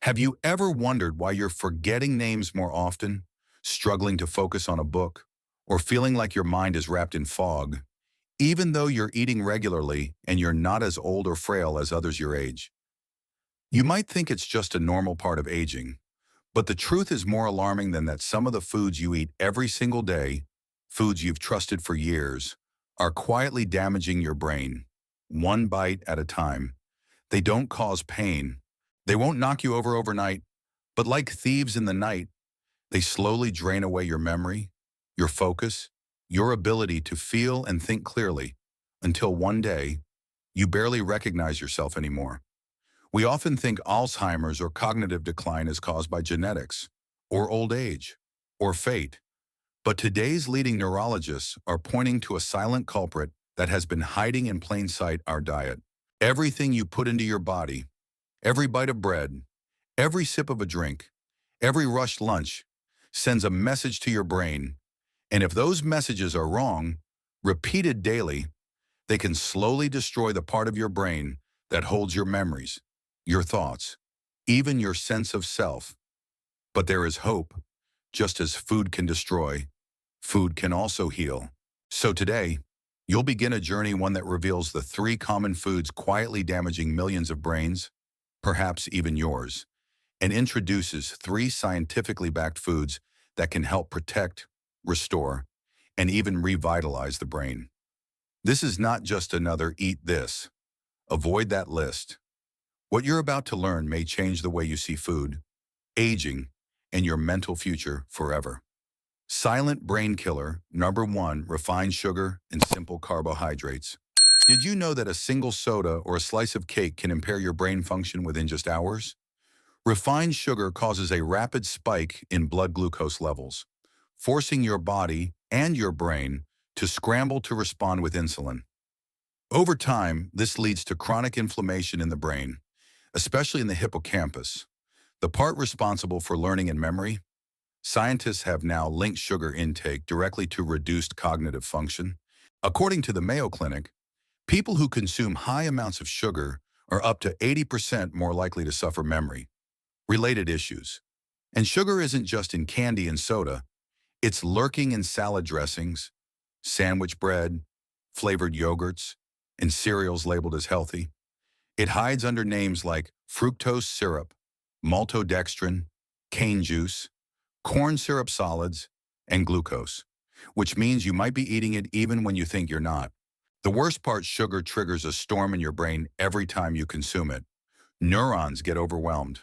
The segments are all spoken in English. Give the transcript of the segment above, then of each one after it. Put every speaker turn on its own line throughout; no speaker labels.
Have you ever wondered why you're forgetting names more often, struggling to focus on a book, or feeling like your mind is wrapped in fog, even though you're eating regularly and you're not as old or frail as others your age? You might think it's just a normal part of aging, but the truth is more alarming than that. Some of the foods you eat every single day, foods you've trusted for years, are quietly damaging your brain, one bite at a time. They don't cause pain. They won't knock you over overnight, but like thieves in the night, they slowly drain away your memory, your focus, your ability to feel and think clearly, until one day, you barely recognize yourself anymore. We often think Alzheimer's or cognitive decline is caused by genetics, or old age, or fate. But today's leading neurologists are pointing to a silent culprit that has been hiding in plain sight: our diet. Everything you put into your body, every bite of bread, every sip of a drink, every rushed lunch, sends a message to your brain. And if those messages are wrong, repeated daily, they can slowly destroy the part of your brain that holds your memories, your thoughts, even your sense of self. But there is hope. Just as food can destroy, food can also heal. So today, you'll begin a journey, one that reveals the three common foods quietly damaging millions of brains, perhaps even yours, and introduces three scientifically backed foods that can help protect, restore, and even revitalize the brain. This is not just another "eat this." Avoid that list. What you're about to learn may change the way you see food, aging, and your mental future forever. Silent brain killer number one: refined sugar and simple carbohydrates. Did you know that a single soda or a slice of cake can impair your brain function within just hours? Refined sugar causes a rapid spike in blood glucose levels, forcing your body and your brain to scramble to respond with insulin. Over time, this leads to chronic inflammation in the brain, especially in the hippocampus, the part responsible for learning and memory. Scientists have now linked sugar intake directly to reduced cognitive function. According to the Mayo Clinic, people who consume high amounts of sugar are up to 80% more likely to suffer memory-related issues. And sugar isn't just in candy and soda, it's lurking in salad dressings, sandwich bread, flavored yogurts, and cereals labeled as healthy. It hides under names like fructose syrup, maltodextrin, cane juice, corn syrup solids, and glucose, which means you might be eating it even when you think you're not. The worst part: sugar triggers a storm in your brain every time you consume it. Neurons get overwhelmed.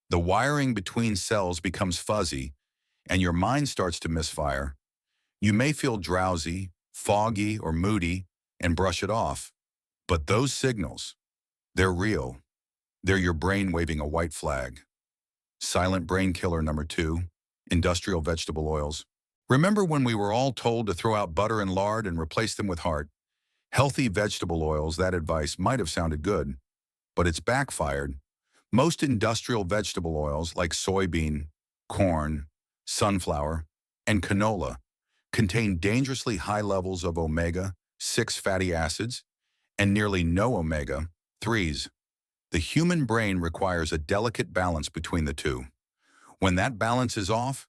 The wiring between cells becomes fuzzy, and your mind starts to misfire. You may feel drowsy, foggy, or moody and brush it off. But those signals, they're real. They're your brain waving a white flag. Silent brain killer number two: industrial vegetable oils. Remember when we were all told to throw out butter and lard and replace them with healthy vegetable oils? That advice might have sounded good, but it's backfired. Most industrial vegetable oils like soybean, corn, sunflower, and canola contain dangerously high levels of omega-6 fatty acids and nearly no omega-3s. The human brain requires a delicate balance between the two. When that balance is off,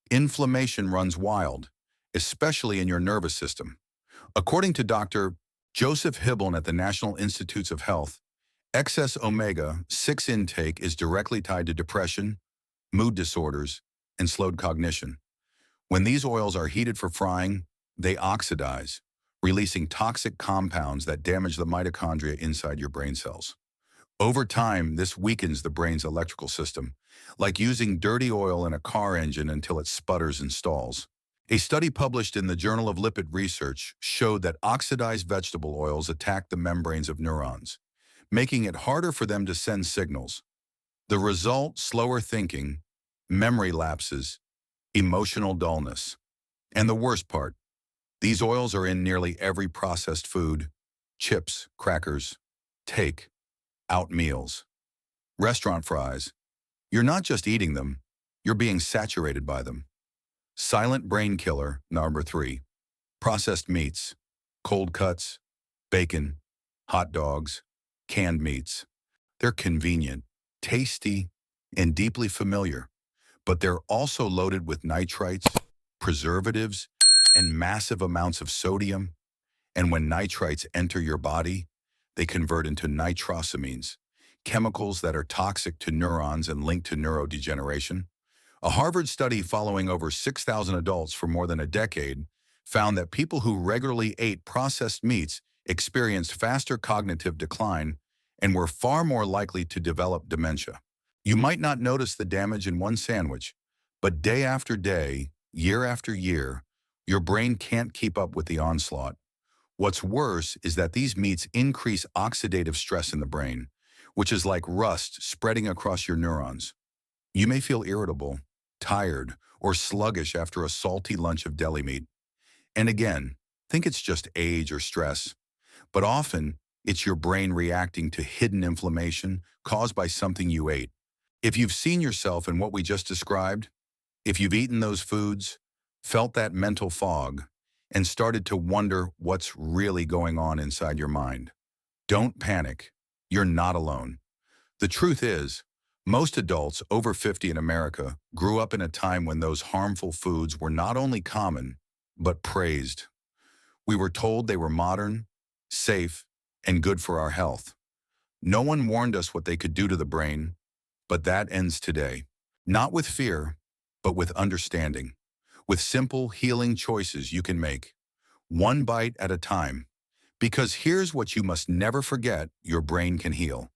inflammation runs wild, especially in your nervous system. According to Dr. Joseph Hibben at the National Institutes of Health, excess omega-6 intake is directly tied to depression, mood disorders, and slowed cognition. When these oils are heated for frying, they oxidize, releasing toxic compounds that damage the mitochondria inside your brain cells. Over time, this weakens the brain's electrical system, like using dirty oil in a car engine until it sputters and stalls. A study published in the Journal of Lipid Research showed that oxidized vegetable oils attack the membranes of neurons, making it harder for them to send signals. The result: slower thinking, memory lapses, emotional dullness. And the worst part: these oils are in nearly every processed food: chips, crackers, take-out meals, restaurant fries. You're not just eating them, you're being saturated by them. Silent brain killer number three: processed meats, cold cuts, bacon, hot dogs, canned meats. They're convenient, tasty, and deeply familiar, but they're also loaded with nitrites, preservatives, and massive amounts of sodium. And when nitrites enter your body, they convert into nitrosamines, chemicals that are toxic to neurons and linked to neurodegeneration. A Harvard study following over 6,000 adults for more than a decade found that people who regularly ate processed meats experienced faster cognitive decline and were far more likely to develop dementia. You might not notice the damage in one sandwich, but day after day, year after year, your brain can't keep up with the onslaught. What's worse is that these meats increase oxidative stress in the brain, which is like rust spreading across your neurons. You may feel irritable, tired, or sluggish after a salty lunch of deli meat. And again, think it's just age or stress, but often it's your brain reacting to hidden inflammation caused by something you ate. If you've seen yourself in what we just described, if you've eaten those foods, felt that mental fog, and started to wonder what's really going on inside your mind, don't panic. You're not alone. The truth is, most adults over 50 in America grew up in a time when those harmful foods were not only common, but praised. We were told they were modern, safe, and good for our health. No one warned us what they could do to the brain, but that ends today. Not with fear, but with understanding. With simple, healing choices you can make, one bite at a time. Because here's what you must never forget: your brain can heal.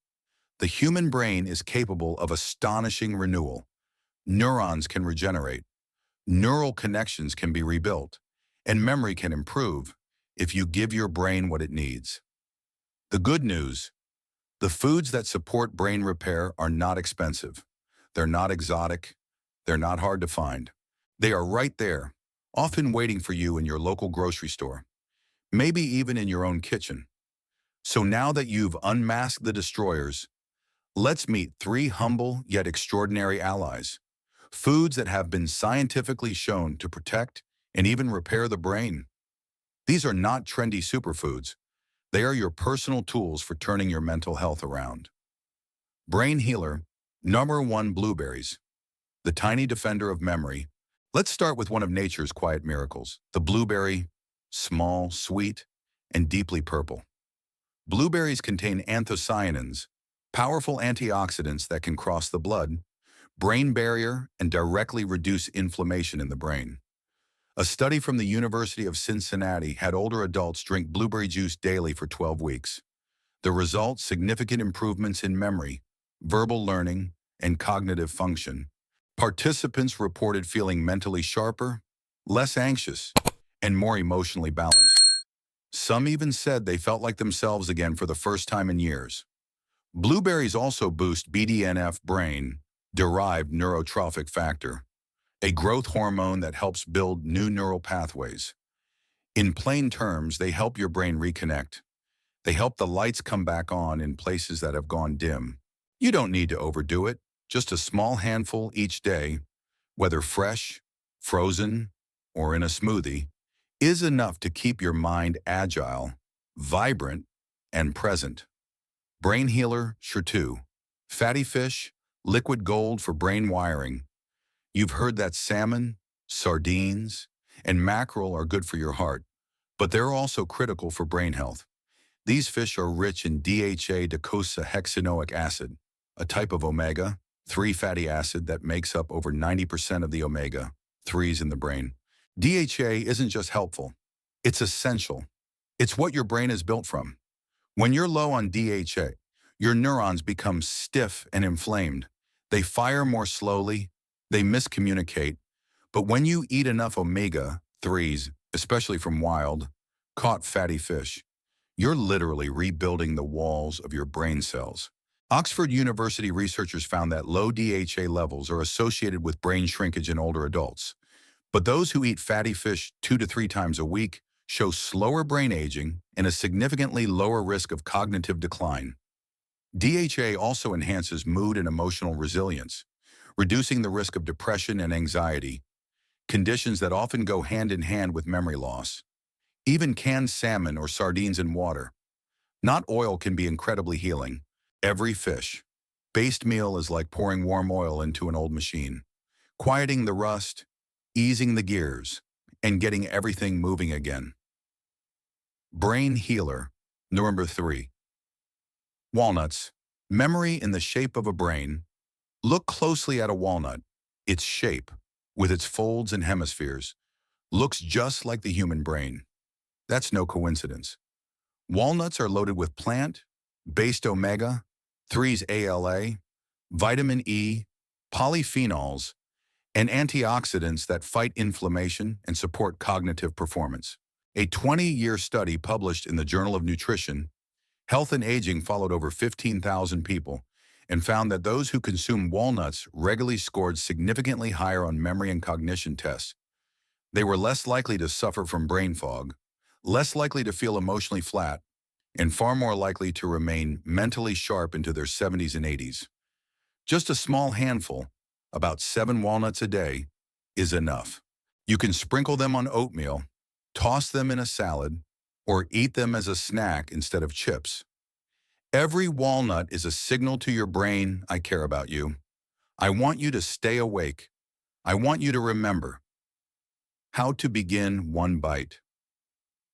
The human brain is capable of astonishing renewal. Neurons can regenerate, neural connections can be rebuilt, and memory can improve if you give your brain what it needs. The good news: the foods that support brain repair are not expensive. They're not exotic. They're not hard to find. They are right there, often waiting for you in your local grocery store, maybe even in your own kitchen. So now that you've unmasked the destroyers, let's meet three humble yet extraordinary allies. Foods that have been scientifically shown to protect and even repair the brain. These are not trendy superfoods. They are your personal tools for turning your mental health around. Brain healer, number one, blueberries, the tiny defender of memory. Let's start with one of nature's quiet miracles, the blueberry, small, sweet, and deeply purple. Blueberries contain anthocyanins, powerful antioxidants that can cross the blood, brain barrier, and directly reduce inflammation in the brain. A study from the University of Cincinnati had older adults drink blueberry juice daily for 12 weeks. The result: significant improvements in memory, verbal learning, and cognitive function. Participants reported feeling mentally sharper, less anxious, and more emotionally balanced. Some even said they felt like themselves again for the first time in years. Blueberries also boost BDNF, brain-derived neurotrophic factor, a growth hormone that helps build new neural pathways. In plain terms, they help your brain reconnect. They help the lights come back on in places that have gone dim. You don't need to overdo it. Just a small handful each day, whether fresh, frozen, or in a smoothie, is enough to keep your mind agile, vibrant, and present. Brain healer, sure too. Fatty fish, liquid gold for brain wiring. You've heard that salmon, sardines, and mackerel are good for your heart, but they're also critical for brain health. These fish are rich in DHA, docosahexaenoic acid, a type of omega-3 fatty acid that makes up over 90% of the omega-3s in the brain. DHA isn't just helpful, it's essential. It's what your brain is built from. When you're low on DHA, your neurons become stiff and inflamed. They fire more slowly, they miscommunicate. But when you eat enough omega-3s, especially from wild, caught fatty fish, you're literally rebuilding the walls of your brain cells. Oxford University researchers found that low DHA levels are associated with brain shrinkage in older adults. But those who eat fatty fish 2 to 3 times a week show slower brain aging and a significantly lower risk of cognitive decline. DHA also enhances mood and emotional resilience, reducing the risk of depression and anxiety, conditions that often go hand in hand with memory loss. Even canned salmon or sardines in water, not oil, can be incredibly healing. Every fish, Based meal is like pouring warm oil into an old machine, quieting the rust, easing the gears, and getting everything moving again. Brain healer, number 3. Walnuts. Memory in the shape of a brain. Look closely at a walnut. Its shape, with its folds and hemispheres, looks just like the human brain. That's no coincidence. Walnuts are loaded with plant-based omega-3s ALA, vitamin E, polyphenols, and antioxidants that fight inflammation and support cognitive performance. A 20-year study published in the Journal of Nutrition, Health and Aging followed over 15,000 people and found that those who consumed walnuts regularly scored significantly higher on memory and cognition tests. They were less likely to suffer from brain fog, less likely to feel emotionally flat, and far more likely to remain mentally sharp into their 70s and 80s. Just a small handful, about 7 walnuts a day, is enough. You can sprinkle them on oatmeal, toss them in a salad, or eat them as a snack instead of chips. Every walnut is a signal to your brain, I care about you. I want you to stay awake. I want you to remember. How to begin one bite,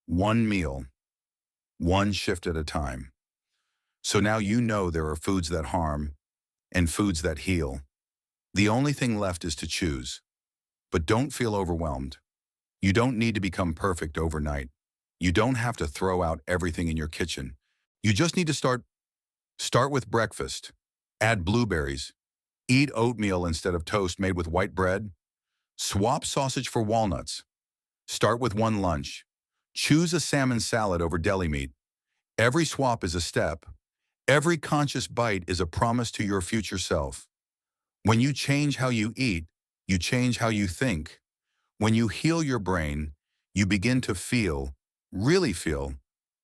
one meal, one shift at a time. So now you know there are foods that harm and foods that heal. The only thing left is to choose. But don't feel overwhelmed. You don't need to become perfect overnight. You don't have to throw out everything in your kitchen. You just need to start. Start with breakfast. Add blueberries. Eat oatmeal instead of toast made with white bread. Swap sausage for walnuts. Start with one lunch. Choose a salmon salad over deli meat. Every swap is a step. Every conscious bite is a promise to your future self. When you change how you eat, you change how you think. When you heal your brain, you begin to feel, really feel,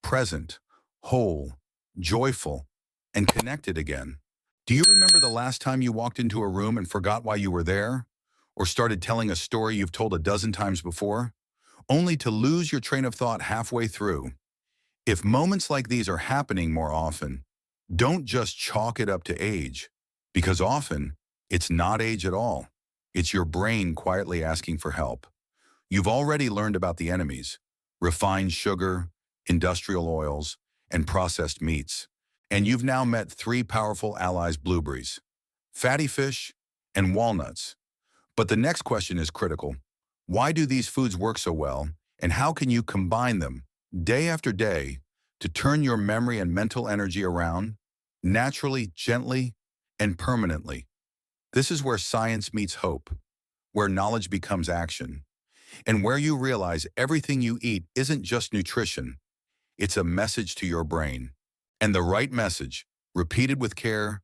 present, whole, joyful, and connected again. Do you remember the last time you walked into a room and forgot why you were there? Or started telling a story you've told a dozen times before, only to lose your train of thought halfway through? If moments like these are happening more often, don't just chalk it up to age, because often it's not age at all. It's your brain quietly asking for help. You've already learned about the enemies: refined sugar, industrial oils, and processed meats. And you've now met 3 powerful allies: blueberries, fatty fish, and walnuts. But the next question is critical. Why do these foods work so well, and how can you combine them day after day to turn your memory and mental energy around, naturally, gently, and permanently? This is where science meets hope, where knowledge becomes action, and where you realize everything you eat isn't just nutrition, it's a message to your brain. And the right message, repeated with care,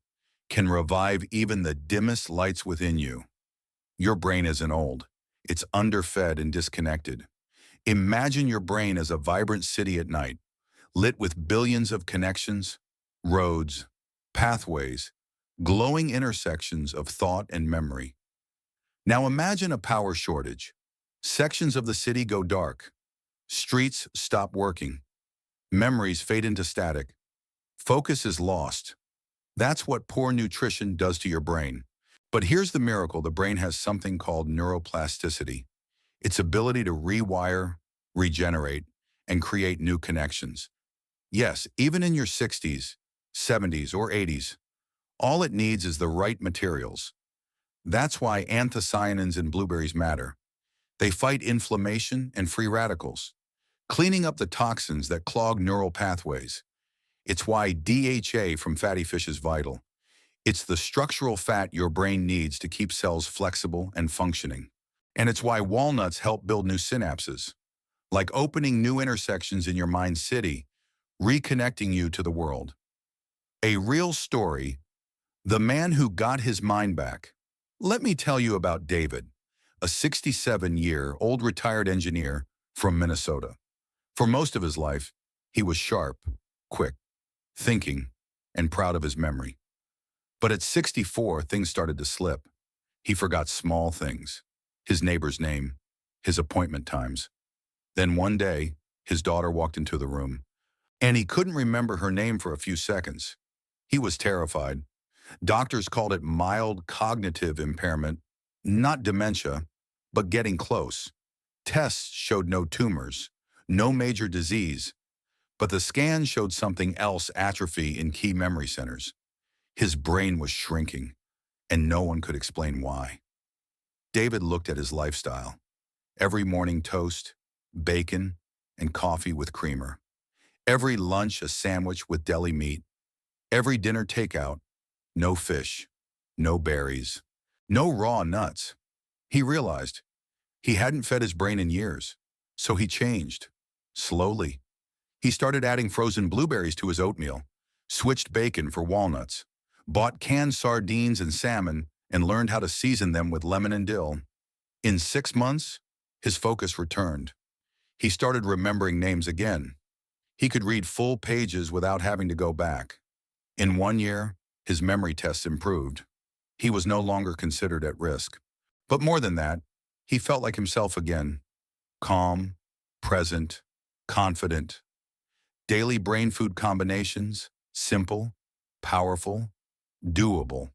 can revive even the dimmest lights within you. Your brain isn't old. It's underfed and disconnected. Imagine your brain as a vibrant city at night, lit with billions of connections, roads, pathways, glowing intersections of thought and memory. Now imagine a power shortage. Sections of the city go dark. Streets stop working. Memories fade into static. Focus is lost. That's what poor nutrition does to your brain. But here's the miracle: the brain has something called neuroplasticity, its ability to rewire, regenerate, and create new connections. Yes, even in your 60s, 70s, or 80s, all it needs is the right materials. That's why anthocyanins in blueberries matter. They fight inflammation and free radicals, cleaning up the toxins that clog neural pathways. It's why DHA from fatty fish is vital. It's the structural fat your brain needs to keep cells flexible and functioning. And it's why walnuts help build new synapses, like opening new intersections in your mind's city, reconnecting you to the world. A real story: the man who got his mind back. Let me tell you about David, a 67-year-old retired engineer from Minnesota. For most of his life, he was sharp, quick, thinking, and proud of his memory. But at 64, things started to slip. He forgot small things: his neighbor's name, his appointment times. Then one day, his daughter walked into the room, and he couldn't remember her name for a few seconds. He was terrified. Doctors called it mild cognitive impairment, not dementia, but getting close. Tests showed no tumors, no major disease, but the scan showed something else: atrophy in key memory centers. His brain was shrinking, and no one could explain why. David looked at his lifestyle. Every morning toast, bacon, and coffee with creamer. Every lunch a sandwich with deli meat. Every dinner takeout, no fish, no berries, no raw nuts. He realized he hadn't fed his brain in years, so he changed. Slowly, he started adding frozen blueberries to his oatmeal, switched bacon for walnuts, bought canned sardines and salmon, and learned how to season them with lemon and dill. In 6 months, his focus returned. He started remembering names again. He could read full pages without having to go back. In 1 year, his memory tests improved. He was no longer considered at risk. But more than that, he felt like himself again. Calm, present, confident. Daily brain food combinations, simple, powerful, doable.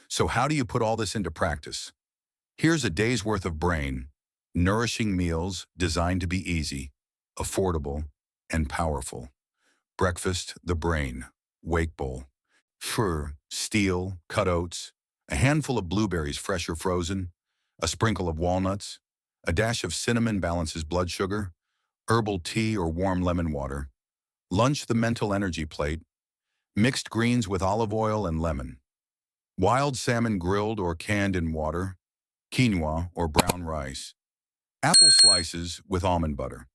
So how do you put all this into practice? Here's a day's worth of brain, nourishing meals designed to be easy, affordable, and powerful. Breakfast, the brain, wake bowl. Fur, steel, cut oats, a handful of blueberries fresh or frozen, a sprinkle of walnuts, a dash of cinnamon balances blood sugar, herbal tea or warm lemon water. Lunch, the mental energy plate, mixed greens with olive oil and lemon. Wild salmon grilled or canned in water, quinoa or brown rice. Apple slices with almond butter.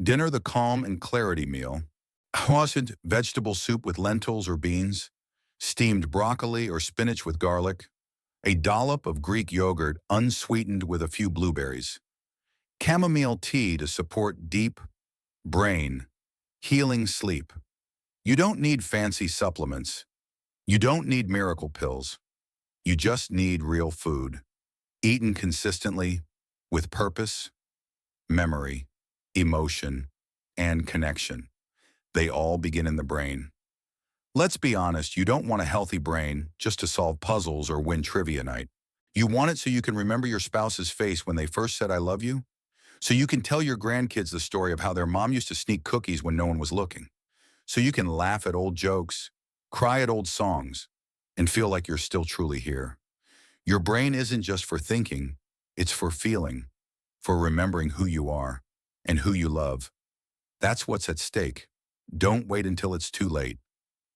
Dinner, the calm and clarity meal. Wasn't vegetable soup with lentils or beans, steamed broccoli or spinach with garlic, a dollop of Greek yogurt unsweetened with a few blueberries, chamomile tea to support deep brain, healing sleep. You don't need fancy supplements. You don't need miracle pills. You just need real food, eaten consistently, with purpose, memory, emotion, and connection. They all begin in the brain. Let's be honest, you don't want a healthy brain just to solve puzzles or win trivia night. You want it so you can remember your spouse's face when they first said, "I love you," so you can tell your grandkids the story of how their mom used to sneak cookies when no one was looking, so you can laugh at old jokes, cry at old songs, and feel like you're still truly here. Your brain isn't just for thinking, it's for feeling, for remembering who you are and who you love. That's what's at stake. Don't wait until it's too late.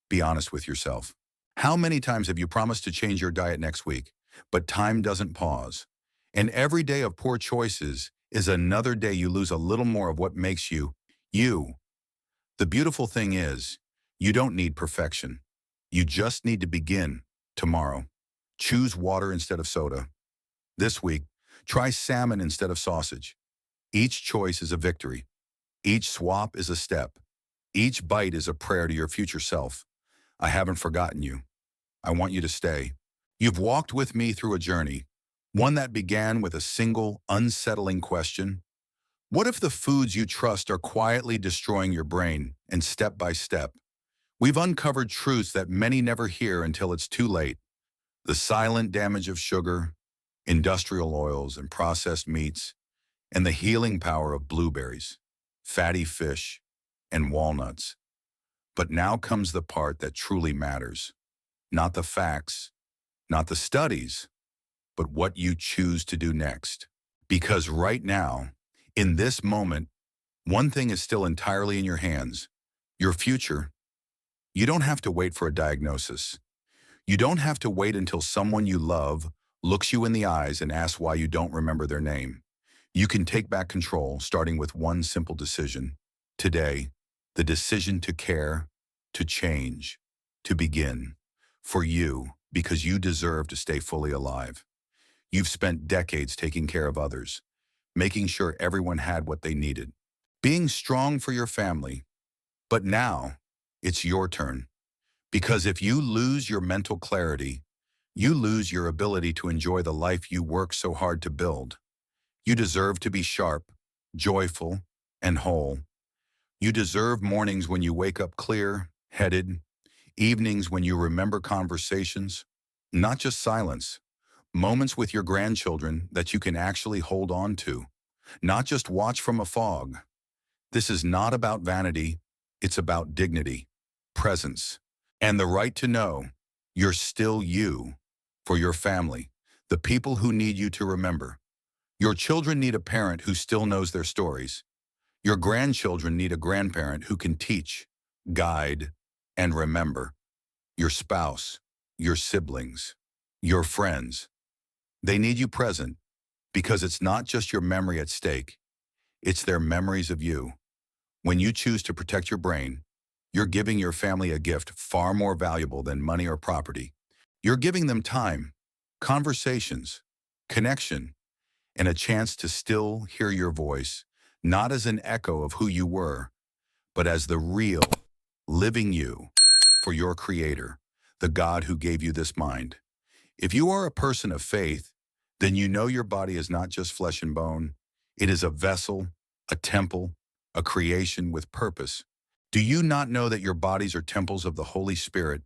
Be honest with yourself. How many times have you promised to change your diet next week, but time doesn't pause? And every day of poor choices is another day you lose a little more of what makes you, you. The beautiful thing is, you don't need perfection. You just need to begin tomorrow. Choose water instead of soda. This week, try salmon instead of sausage. Each choice is a victory. Each swap is a step. Each bite is a prayer to your future self. I haven't forgotten you. I want you to stay. You've walked with me through a journey, one that began with a single, unsettling question. What if the foods you trust are quietly destroying your brain? And step by step, we've uncovered truths that many never hear until it's too late. The silent damage of sugar, industrial oils and processed meats, and the healing power of blueberries, fatty fish, and walnuts. But now comes the part that truly matters. Not the facts, not the studies, but what you choose to do next. Because right now, in this moment, one thing is still entirely in your hands: your future. You don't have to wait for a diagnosis. You don't have to wait until someone you love looks you in the eyes and asks why you don't remember their name. You can take back control, starting with one simple decision. Today, the decision to care, to change, to begin. For you, because you deserve to stay fully alive. You've spent decades taking care of others, making sure everyone had what they needed, being strong for your family. But now, it's your turn. Because if you lose your mental clarity, you lose your ability to enjoy the life you work so hard to build. You deserve to be sharp, joyful, and whole. You deserve mornings when you wake up clear-headed, Evenings when you remember conversations, not just silence, moments with your grandchildren that you can actually hold on to, not just watch from a fog. This is not about vanity, it's about dignity, presence, and the right to know you're still you for your family, the people who need you to remember. Your children need a parent who still knows their stories. Your grandchildren need a grandparent who can teach, guide, and remember. Your spouse, your siblings, your friends. They need you present because it's not just your memory at stake, it's their memories of you. When you choose to protect your brain, you're giving your family a gift far more valuable than money or property. You're giving them time, conversations, connection, and a chance to still hear your voice, not as an echo of who you were, but as the real, living you for your Creator, the God who gave you this mind. If you are a person of faith, then you know your body is not just flesh and bone. It is a vessel, a temple, a creation with purpose. Do you not know that your bodies are temples of the Holy Spirit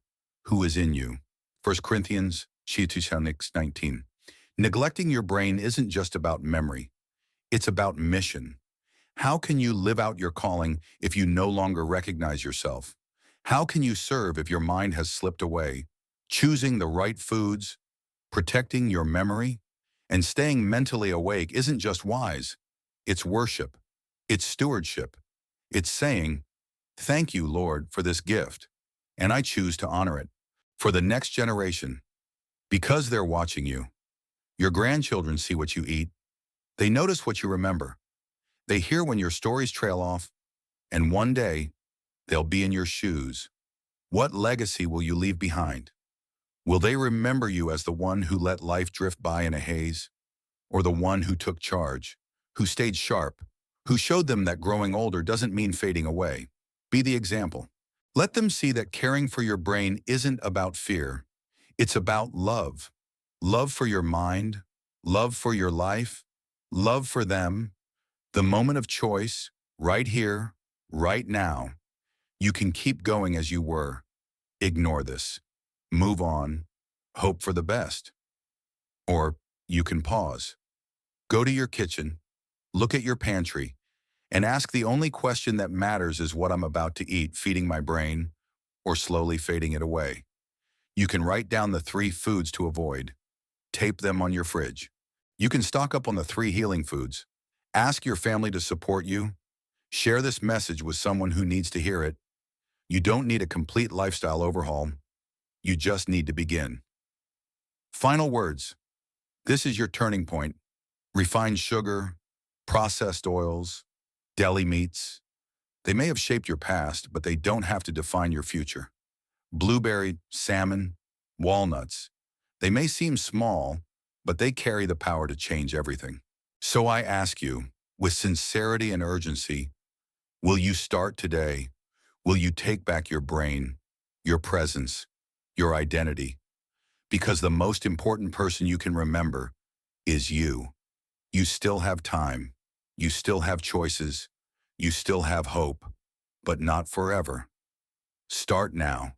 who is in you? 1 Corinthians 19. Neglecting your brain isn't just about memory. It's about mission. How can you live out your calling if you no longer recognize yourself? How can you serve if your mind has slipped away? Choosing the right foods, protecting your memory, and staying mentally awake isn't just wise. It's worship. It's stewardship. It's saying, "Thank you, Lord, for this gift, and I choose to honor it." For the next generation, because they're watching you, your grandchildren see what you eat. They notice what you remember. They hear when your stories trail off, and one day, they'll be in your shoes. What legacy will you leave behind? Will they remember you as the one who let life drift by in a haze? Or the one who took charge, who stayed sharp, who showed them that growing older doesn't mean fading away? Be the example. Let them see that caring for your brain isn't about fear. It's about love. Love for your mind, love for your life, love for them. The moment of choice, right here, right now. You can keep going as you were. Ignore this. Move on. Hope for the best. Or you can pause. Go to your kitchen, look at your pantry, and ask the only question that matters is what I'm about to eat, feeding my brain, or slowly fading it away. You can write down the 3 foods to avoid. Tape them on your fridge. You can stock up on the 3 healing foods. Ask your family to support you. Share this message with someone who needs to hear it. You don't need a complete lifestyle overhaul. You just need to begin. Final words. This is your turning point. Refined sugar, processed oils, deli meats. They may have shaped your past, but they don't have to define your future. Blueberry, salmon, walnuts. They may seem small, but they carry the power to change everything. So I ask you, with sincerity and urgency, will you start today? Will you take back your brain, your presence, your identity? Because the most important person you can remember is you. You still have time. You still have choices. You still have hope, but not forever. Start now.